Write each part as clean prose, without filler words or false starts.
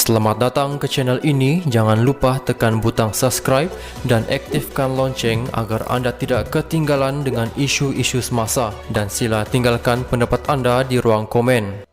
Selamat datang ke channel ini. Jangan lupa tekan butang subscribe dan aktifkan lonceng agar anda tidak ketinggalan dengan isu-isu semasa, dan sila tinggalkan pendapat anda di ruang komen.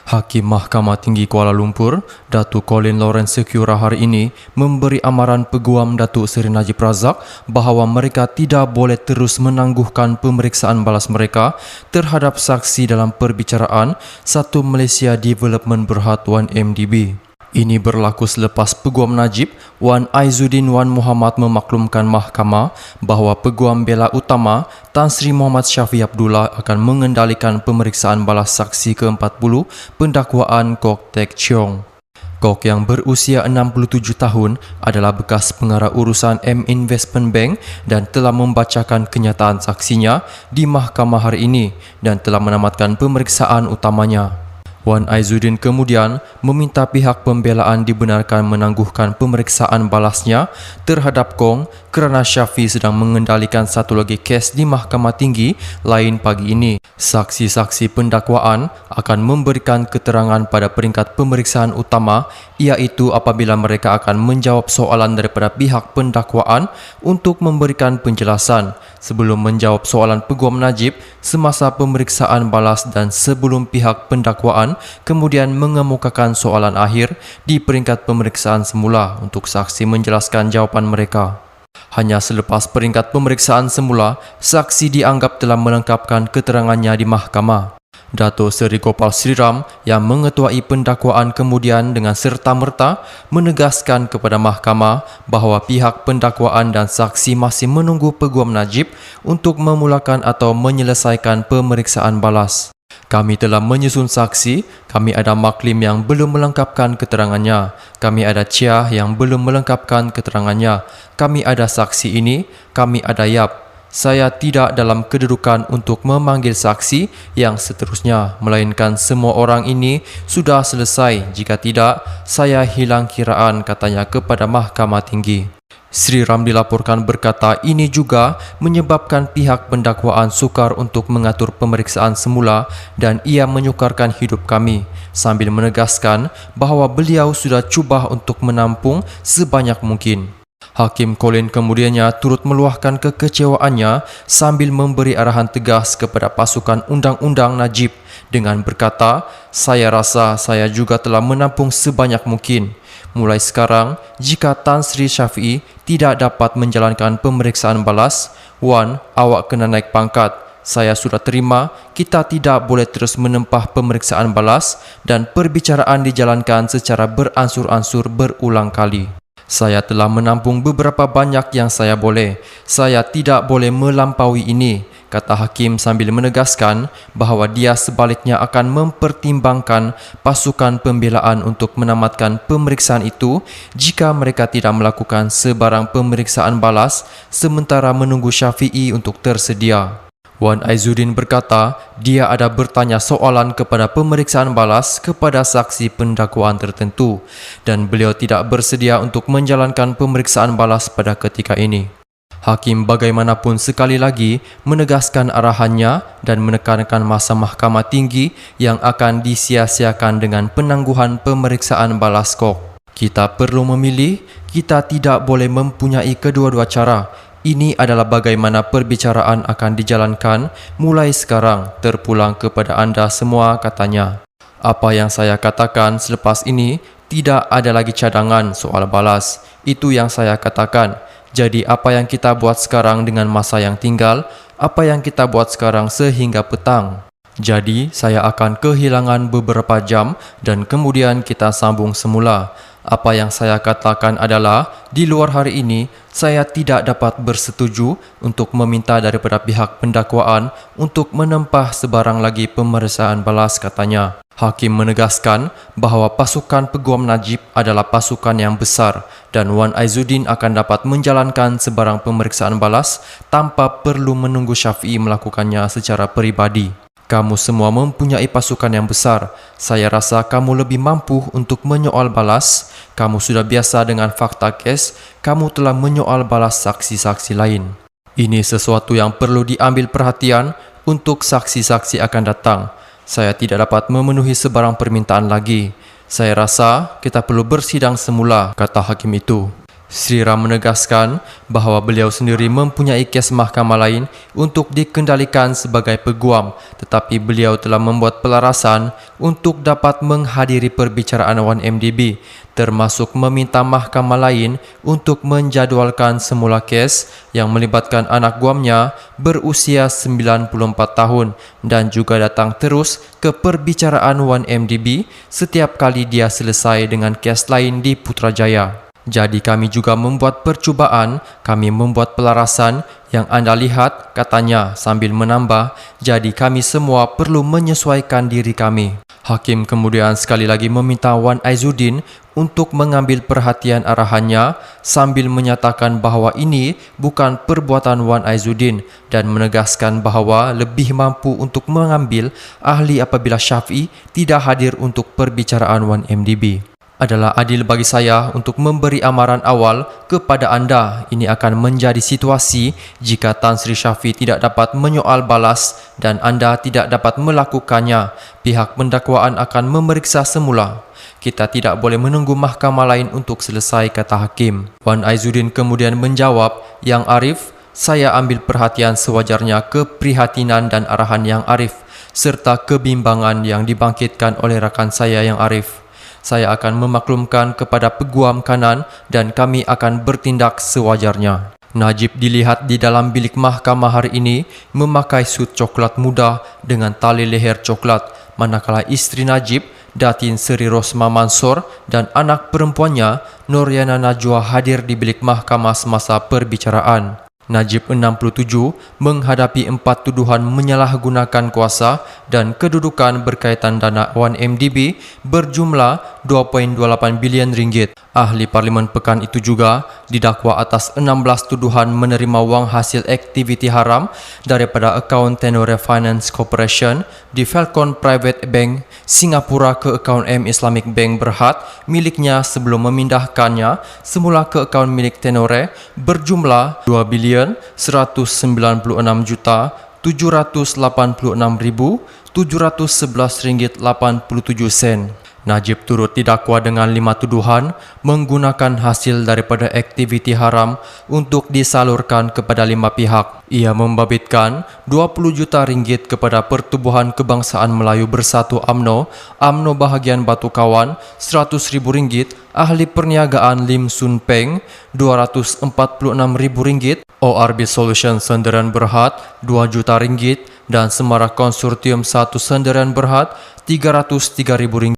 Hakim Mahkamah Tinggi Kuala Lumpur, Datuk Colin Lawrence Secura hari ini memberi amaran Peguam Datuk Seri Najib Razak bahawa mereka tidak boleh terus menangguhkan pemeriksaan balas mereka terhadap saksi dalam perbicaraan Satu Malaysia Development Berhad Wan MDB. Ini berlaku selepas Peguam Najib, Wan Aizuddin Wan Muhammad memaklumkan mahkamah bahawa Peguam Bela Utama Tan Sri Muhammad Syafiee Abdullah akan mengendalikan pemeriksaan balas saksi ke-40 pendakwaan Kok Tek Cheong. Kok yang berusia 67 tahun adalah bekas pengarah urusan M Investment Bank dan telah membacakan kenyataan saksinya di mahkamah hari ini dan telah menamatkan pemeriksaan utamanya. Wan Aizuddin kemudian meminta pihak pembelaan dibenarkan menangguhkan pemeriksaan balasnya terhadap Kong kerana Syafiee sedang mengendalikan satu lagi kes di Mahkamah Tinggi lain pagi ini. Saksi-saksi pendakwaan akan memberikan keterangan pada peringkat pemeriksaan utama, iaitu apabila mereka akan menjawab soalan daripada pihak pendakwaan untuk memberikan penjelasan sebelum menjawab soalan Peguam Najib semasa pemeriksaan balas dan sebelum pihak pendakwaan kemudian mengemukakan soalan akhir di peringkat pemeriksaan semula untuk saksi menjelaskan jawapan mereka. Hanya selepas peringkat pemeriksaan semula, saksi dianggap telah melengkapkan keterangannya di mahkamah. Datuk Seri Gopal Sriram yang mengetuai pendakwaan kemudian dengan serta-merta menegaskan kepada mahkamah bahawa pihak pendakwaan dan saksi masih menunggu Peguam Najib untuk memulakan atau menyelesaikan pemeriksaan balas. Kami telah menyusun saksi, kami ada maklim yang belum melengkapkan keterangannya, kami ada Chia yang belum melengkapkan keterangannya, kami ada saksi ini, kami ada Yap. Saya tidak dalam kedudukan untuk memanggil saksi yang seterusnya, melainkan semua orang ini sudah selesai. Jika tidak, saya hilang kiraan, katanya kepada Mahkamah Tinggi. Sriram dilaporkan berkata ini juga menyebabkan pihak pendakwaan sukar untuk mengatur pemeriksaan semula dan ia menyukarkan hidup kami, sambil menegaskan bahawa beliau sudah cuba untuk menampung sebanyak mungkin. Hakim Colin kemudiannya turut meluahkan kekecewaannya sambil memberi arahan tegas kepada pasukan undang-undang Najib dengan berkata, "Saya rasa saya juga telah menampung sebanyak mungkin. Mulai sekarang, jika Tan Sri Syafiee tidak dapat menjalankan pemeriksaan balas, Wan, awak kena naik pangkat. Saya sudah terima, kita tidak boleh terus menempah pemeriksaan balas dan perbicaraan dijalankan secara beransur-ansur berulang kali. Saya telah menampung beberapa banyak yang saya boleh. Saya tidak boleh melampaui ini," kata Hakim sambil menegaskan bahawa dia sebaliknya akan mempertimbangkan pasukan pembelaan untuk menamatkan pemeriksaan itu jika mereka tidak melakukan sebarang pemeriksaan balas sementara menunggu Syafiee untuk tersedia. Wan Aizuddin berkata dia ada bertanya soalan kepada pemeriksaan balas kepada saksi pendakwaan tertentu dan beliau tidak bersedia untuk menjalankan pemeriksaan balas pada ketika ini. Hakim bagaimanapun sekali lagi menegaskan arahannya dan menekankan masa Mahkamah Tinggi yang akan disia-siakan dengan penangguhan pemeriksaan balas Kok. Kita perlu memilih, kita tidak boleh mempunyai kedua-dua cara. Ini adalah bagaimana perbicaraan akan dijalankan mulai sekarang terpulang kepada anda semua, katanya. Apa yang saya katakan selepas ini tidak ada lagi cadangan soal balas. Itu yang saya katakan. Jadi apa yang kita buat sekarang dengan masa yang tinggal, apa yang kita buat sekarang sehingga petang. Jadi saya akan kehilangan beberapa jam dan kemudian kita sambung semula. Apa yang saya katakan adalah, di luar hari ini, saya tidak dapat bersetuju untuk meminta daripada pihak pendakwaan untuk menempah sebarang lagi pemeriksaan balas, katanya. Hakim menegaskan bahawa pasukan Peguam Najib adalah pasukan yang besar dan Wan Aizuddin akan dapat menjalankan sebarang pemeriksaan balas tanpa perlu menunggu Syafiee melakukannya secara peribadi. Kamu semua mempunyai pasukan yang besar. Saya rasa kamu lebih mampu untuk menyoal balas. Kamu sudah biasa dengan fakta kes. Kamu telah menyoal balas saksi-saksi lain. Ini sesuatu yang perlu diambil perhatian untuk saksi-saksi akan datang. Saya tidak dapat memenuhi sebarang permintaan lagi. Saya rasa kita perlu bersidang semula, kata hakim itu. Sri Ram menegaskan bahawa beliau sendiri mempunyai kes mahkamah lain untuk dikendalikan sebagai peguam, tetapi beliau telah membuat pelarasan untuk dapat menghadiri perbicaraan 1MDB, termasuk meminta mahkamah lain untuk menjadualkan semula kes yang melibatkan anak guamnya berusia 94 tahun dan juga datang terus ke perbicaraan 1MDB setiap kali dia selesai dengan kes lain di Putrajaya. Jadi kami juga membuat percubaan, kami membuat pelarasan yang anda lihat, katanya sambil menambah, jadi kami semua perlu menyesuaikan diri kami. Hakim kemudian sekali lagi meminta Wan Aizuddin untuk mengambil perhatian arahannya sambil menyatakan bahawa ini bukan perbuatan Wan Aizuddin dan menegaskan bahawa lebih mampu untuk mengambil ahli apabila Syafiee tidak hadir untuk perbicaraan 1MDB. Adalah adil bagi saya untuk memberi amaran awal kepada anda. Ini akan menjadi situasi jika Tan Sri Syafiee tidak dapat menyoal balas dan anda tidak dapat melakukannya. Pihak pendakwaan akan memeriksa semula. Kita tidak boleh menunggu mahkamah lain untuk selesai, kata hakim. Wan Aizuddin kemudian menjawab, Yang Arif, saya ambil perhatian sewajarnya keprihatinan dan arahan Yang Arif serta kebimbangan yang dibangkitkan oleh rakan saya Yang Arif. Saya akan memaklumkan kepada peguam kanan dan kami akan bertindak sewajarnya. Najib dilihat di dalam bilik mahkamah hari ini memakai sut coklat muda dengan tali leher coklat, manakala isteri Najib, Datin Seri Rosma Mansor dan anak perempuannya, Noriana Najwa hadir di bilik mahkamah semasa perbicaraan. Najib 67 menghadapi 4 tuduhan menyalahgunakan kuasa dan kedudukan berkaitan dana 1MDB berjumlah 2.28 bilion ringgit. Ahli Parlimen pekan itu juga didakwa atas 16 tuduhan menerima wang hasil aktiviti haram daripada akaun Tenore Finance Corporation di Falcon Private Bank Singapura ke akaun M Islamic Bank Berhad miliknya sebelum memindahkannya semula ke akaun milik Tenore berjumlah 2 bilion 196,786,711 ringgit 87 sen. Najib turut didakwa dengan 5 tuduhan menggunakan hasil daripada aktiviti haram untuk disalurkan kepada 5 pihak. Ia membabitkan 20 juta ringgit kepada Pertubuhan Kebangsaan Melayu Bersatu UMNO, UMNO Bahagian Batu Kawan, 100,000 ringgit, Ahli Perniagaan Lim Sun Peng, 246,000 ringgit, ORB Solution Senderan Berhad, 2 juta ringgit dan Semara Konsortium 1 Senderan Berhad, 303,000 ringgit.